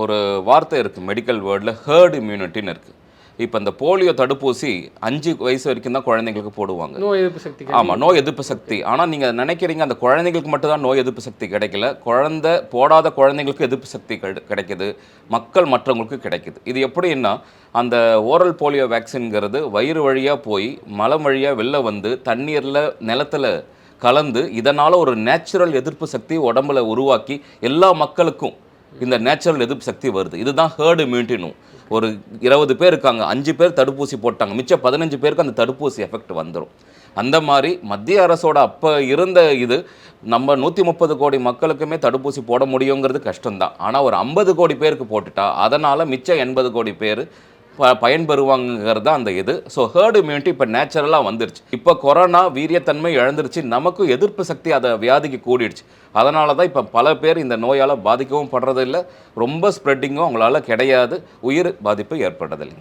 ஒரு வார்த்தை இருக்குது மெடிக்கல் வேர்டில் ஹேர்டு இம்யூனிட்டின்னு இருக்குது. இப்போ இந்த போலியோ தடுப்பூசி 5 வயசு வரைக்கும் தான் குழந்தைங்களுக்கு போடுவாங்க. நோய் எதிர்ப்பு சக்தி. ஆமாம், நோய் எதிர்ப்பு சக்தி. ஆனால் நீங்கள் நினைக்கிறீங்க அந்த குழந்தைங்களுக்கு மட்டும் தான் நோய் எதிர்ப்பு சக்தி கிடைக்கல, போடாத குழந்தைங்களுக்கு எதிர்ப்பு சக்தி கிடைக்குது, மக்கள் மற்றவங்களுக்கு கிடைக்குது. இது எப்படின்னா, அந்த ஓரல் போலியோ வேக்சின்ங்கிறது வயிறு வழியாக போய் மலம் வழியாக வெளில வந்து தண்ணீரில் நிலத்தில் கலந்து இதனால் ஒரு நேச்சுரல் எதிர்ப்பு சக்தி உடம்புல உருவாக்கி எல்லா மக்களுக்கும் இந்த நேச்சுரல் எதிர்ப்பு சக்தி வருது. இதுதான் ஹேர்டு இம்யூனிட்டினும். ஒரு 20 பேர் இருக்காங்க, 5 பேர் தடுப்பூசி போட்டாங்க, மிச்சம் 15 பேருக்கு அந்த தடுப்பூசி எஃபெக்ட் வந்துடும். அந்த மாதிரி மத்திய அரசோட அப்போ இருந்த இது நம்ம 130 கோடி மக்களுக்குமே தடுப்பூசி போட முடியுங்கிறது கஷ்டம்தான். ஆனால் ஒரு 50 கோடி பேருக்கு போட்டுட்டா அதனால் மிச்சம் 80 கோடி பேர் பயன்பெறுவாங்கிறது தான் அந்த இது. ஸோ ஹேர்டு இம்யூனிட்டி இப்போ நேச்சுரலாக வந்துருச்சு. இப்போ கொரோனா வீரியத்தன்மை இழந்துருச்சு, நமக்கும் எதிர்ப்பு சக்தி அதை வியாதிக்கு கூடிடுச்சு. அதனால தான் இப்போ பல பேர் இந்த நோயால் பாதிக்கவும் படுறதில்லை, ரொம்ப ஸ்ப்ரெட்டிங்கும் அவங்களால கிடையாது, உயிர் பாதிப்பு ஏற்படுறதில்லை.